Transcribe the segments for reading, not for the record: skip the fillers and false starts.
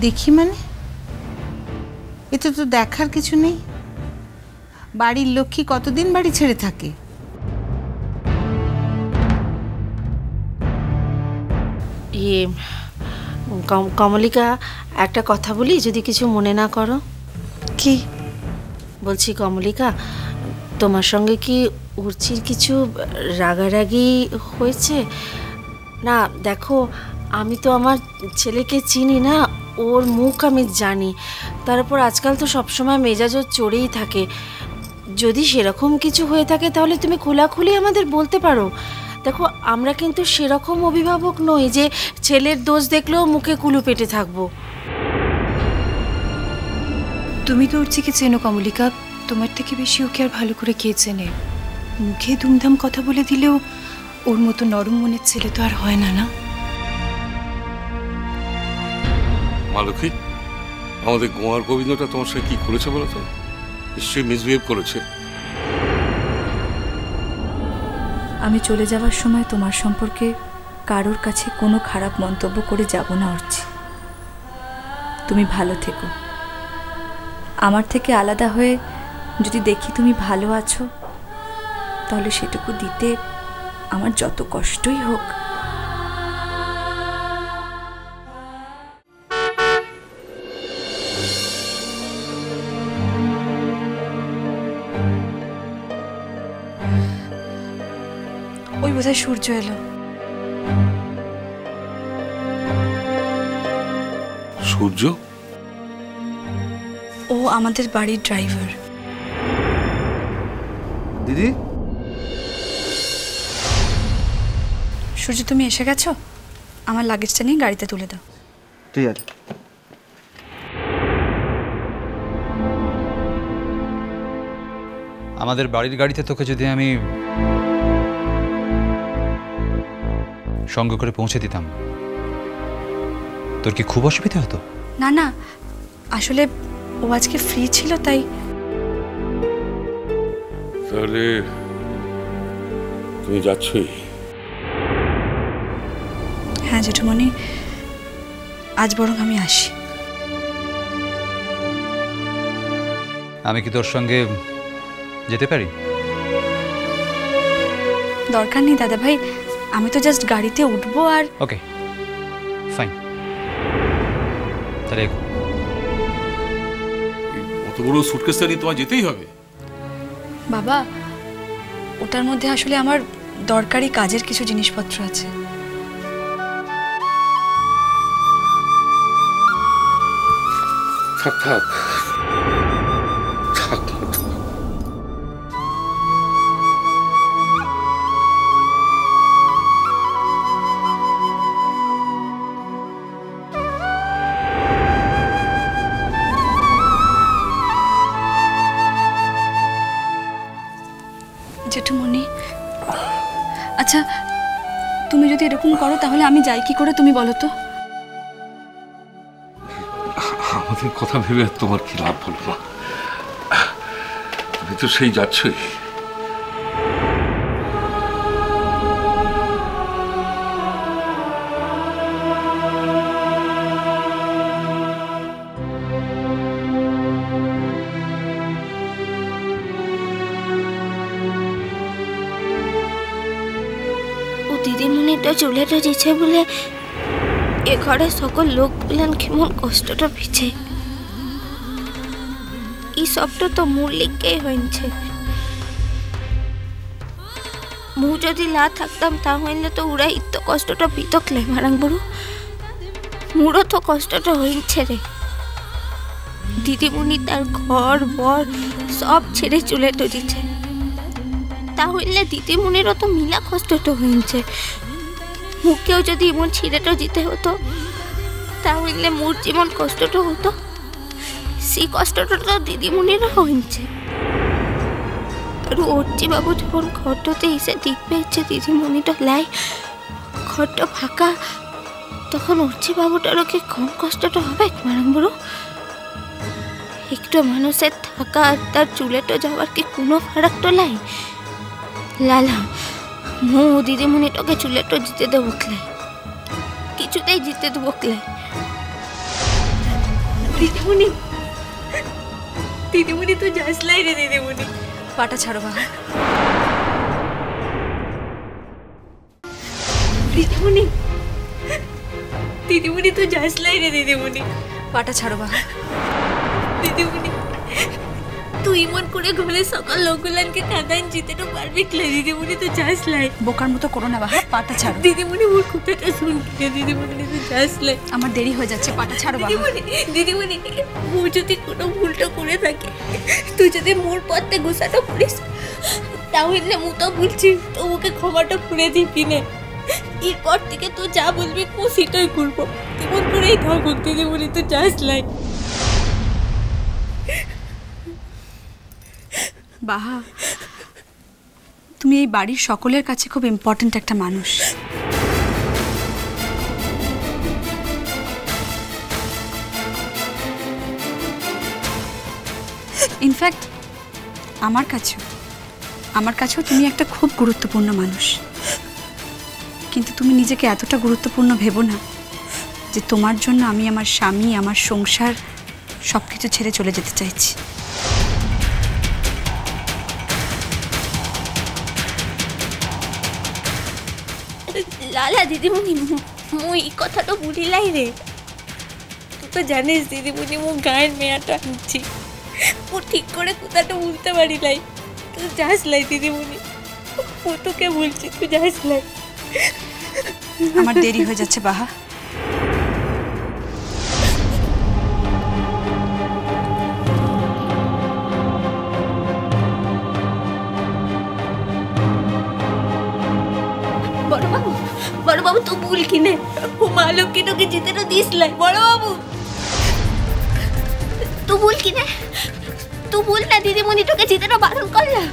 দেখি মানে এতে তো দেখার কিছু নেই। বাড়ির লক্ষ্মী কতদিন বাড়ি ছেড়ে থাকে? কমলিকা, একটা কথা বলি, যদি কিছু মনে না করো। কি বলছি কমলিকা, তোমার সঙ্গে কি উর্চির কিছু রাগারাগি হয়েছে? না দেখো, আমি তো আমার ছেলেকে চিনি না, ওর মুখ আমি জানি। তারপর আজকাল তো সবসময় মেজাজও চড়েই থাকে। যদি সেরকম কিছু হয়ে থাকে তাহলে তুমি খোলাখুলি আমাদের বলতে পারো। দেখো, আমরা কিন্তু সেরকম অভিভাবক নই যে ছেলের দোষ দেখলেও মুখে কুলু পেটে থাকবো। তুমি তো উর্চিকে চেনো কমলিকা, তোমার থেকে বেশি ওকে আর ভালো করে কে চেনে? মুখে ধুমধাম কথা বলে দিলেও ওর মতো নরম মনের ছেলে তো আর হয় না। না মালতী, আমাদের গোয়ার গোবিন্দটা তোমার সাথে কি করেছে বলো তো? নিশ্চয়ই মিসবিহেভ করেছে। আমি চলে যাওয়ার সময় তোমার সম্পর্কে কারোর কাছে কোনো খারাপ মন্তব্য করে যাব না উর্চি। তুমি ভালো থেকো। আমার থেকে আলাদা হয়ে যদি দেখি তুমি ভালো আছো, তাহলে সেটুকু দিতে আমার যত কষ্টই হোক। ওই বোধহয় সূর্য এলো। সূর্য? ও আমাদের বাড়ির ড্রাইভার। দিদি, সূর্য তুমি এসে গেছো? আমার লাগেজটা নিয়ে গাড়িতে তুলে দাও। ঠিক আছে। আমাদের বাড়ির গাড়িতে তোকে যদি আমি সঙ্গে করে পৌঁছে দিতাম, তোর কি খুব অসুবিধা হতো? না না, আসলে ও আজকে ফ্রি ছিল তাই। তাহলে তুমি যাচ্ছই? হ্যাঁ জেঠুমণি, আজ বরং আমি আসি। আমি কি তোর সঙ্গে যেতে পারি? দরকার নেই দাদা ভাই, আমি তো জাস্ট গাড়িতে উঠবো আর। ওকে ফাইন, তাহলে অত বড় সুটকেসটা নিয়ে তোমার যেতেই হবে? বাবা, ওটার মধ্যে আসলে আমার দরকারি কাজের কিছু জিনিসপত্র আছে। থাক থাক থাক। জেঠুমণি, আচ্ছা তুমি যদি এরকম করো তাহলে আমি যাই কি করে তুমি বলো তো? আমাদের কথা ভেবে তোমার কি লাভ বলো না? তুমি তো সেই যাচ্ছই। দিদিমণিটা চুলেটা দিচ্ছে বলে এ ঘরে সকল লোক বললেন কেমন কষ্টটা পিছে। এই সবটা তো মোর লিখকেই হয়েছে। মু যদি লা থাকতাম তাহলে তো ওরা এত কষ্টটা পিতকলে মারাং বড়। মোরও তো কষ্টটা হয়েছে রে। দিদিমণি তার ঘর বর সব ছেড়ে চুলেটা দিচ্ছে, তাহলে দিদিমণিরও তো মিলা কষ্টটা হয়েছে। মুখেও যদি এমন ছিঁড়েটা দিতে হতো তাহলে মোর যেমন কষ্টটা হতো সেই কষ্টটা তো দিদিমণিরও হয়েছে। আর অর্চি বাবু যখন ঘরটাতে এসে দেখবে হচ্ছে দিদিমণিটা লাই ঘরটা ফাঁকা, তখন অর্চি বাবুটারও কি কম কষ্টটা হবে মারাম বড়? একটু মানুষের থাকা আর তার চুলেটা যাওয়ার কি কোনো ফারাক তো লাই? লালা মু দিদিমণিটাকে চুলেটা জিতে দেবো ক্লাই, কিছুতেই জিতে দেবো ক্লাই। দিদিমণি, দিদিমণি তো যাসলাই রে দিদিমণি। পাটা ছাড়ো বাহা। দিদিমণি, দিদিমণি তো যাসলাই রে দিদিমণি। পাটা ছাড়ো বাহা। দিদিমণি তুই মন করে ঘরে সকাল লোকগুলানকে কাঁদান জিতেটা পারবি ক্লে? দিদিমণি তো যাসলাই। বোকার মতো করো না বাহা, পাটা ছাড়ো। দিদিমণি মোর কথাটা শুন কে, দিদিমণি তো যাসলাই। আমার দেরি হয়ে যাচ্ছে, পাটা ছাড়ো বাহা। দিদিমণি, দিদিমণি ও যদি কোনো ভুলটা করে থাকে, তুই যদি মোর পথে গোসাটা করিস, তাহলে মু তো বলছি তো ওকে ক্ষমাটা করে দিবি না। এরপর থেকে তো যা বলবি ও সেটাই করবো। কেমন করেই থাকুক দিদিমণি তো যাসলাই। বাহা, তুমি এই বাড়ির সকলের কাছে খুব ইম্পর্ট্যান্ট একটা মানুষ। ইনফ্যাক্ট আমার কাছেও তুমি একটা খুব গুরুত্বপূর্ণ মানুষ। কিন্তু তুমি নিজেকে এতটা গুরুত্বপূর্ণ ভেবো না যে তোমার জন্য আমি আমার স্বামী, আমার সংসার সব কিছু ছেড়ে চলে যেতে চাইছি। লালা দিদিমণি, মুই এই কথাটা বলিলাই রে। তুই তো জানিস দিদিমণি মু গায়ের মেয়াটা আনছি, ও ঠিক করে কথাটা বলতে পারিলাই। তুই যাসলাই দিদিমণি, ও তোকে বলছি তুই যাসলাই। আমার দেরি হয়ে যাচ্ছে বাহা। বড় বাবু তো ভুল কিনে ও মালক কি তোকে জিতে তো দিসলাই। বড় বাবু তুই ভুল কিনে, তুই ভুল না দিদিমণি তোকে জিতে তো বারণ করলা।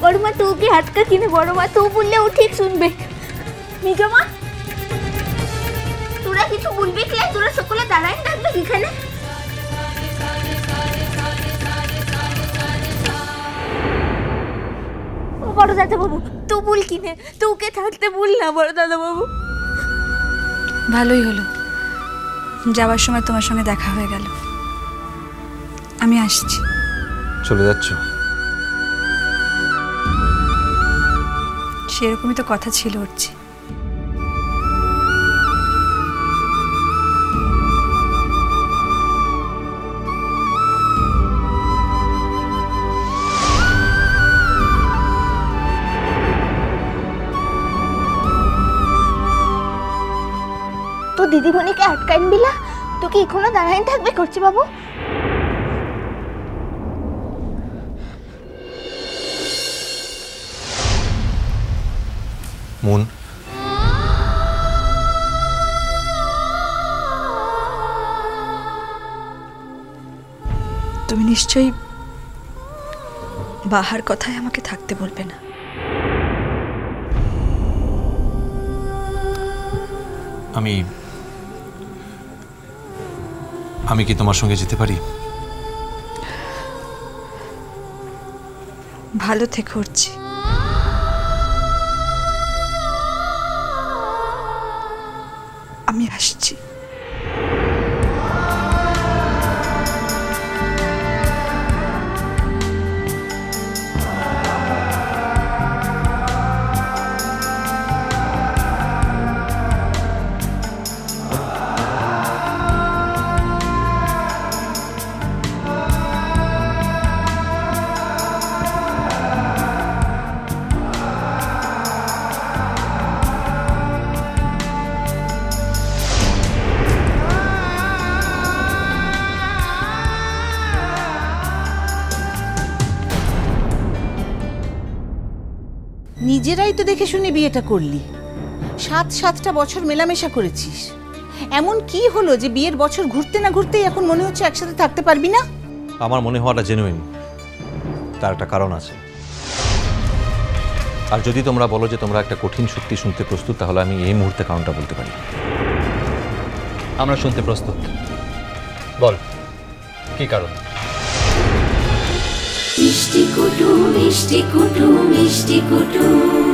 বড় মা তুই কি হাতকা কিনে? বড় মা তুই বললে ও ঠিক শুনবে। নিজ মা তোরা কিছু বলবি কি? তোরা সকলে দাঁড়াই থাকবে এখানে। ও বড় দাদা বাবু তুই বল কিনে, তোকে থাকতে বল না বড় দাদা বাবু। ভালোই হলো, যাওয়ার সময় তোমার সঙ্গে দেখা হয়ে গেল। আমি আসছি। চলে যাচ্ছ? সেরকমই তো কথা ছিল উঠছি। তো দিদিমণিকে আটকাইন দিলা, তোকে এখনো দাঁড়াইন থাকবে করছি বাবু। মন, তুমি নিশ্চয়ই বাহার কথায় আমাকে থাকতে বলবে না। আমি কি তোমার সঙ্গে যেতে পারি? ভালো থেকে উঠছি। আমি আসছি। নিজেরাই তো দেখে শুনে বিয়েটা করলি, 7-7টা বছর মেলামেশা করেছিস। এমন কি হলো যে বিয়ের বছর ঘুরতে না ঘুরতেই এখন মনে হচ্ছে একসাথে থাকতে পারবি না? আমার মনে হওয়াটা জেনুইন, তার একটা কারণ আছে। আর যদি তোমরা বলো যে তোমরা একটা কঠিন সত্যি শুনতে প্রস্তুত, তাহলে আমি এই মুহূর্তে কারণটা বলতে পারি। আমরা শুনতে প্রস্তুত। বল, কি কারণ? মিষ্টি কুটুম, মিষ্টি কুটুম, মিষ্টি কুটুম।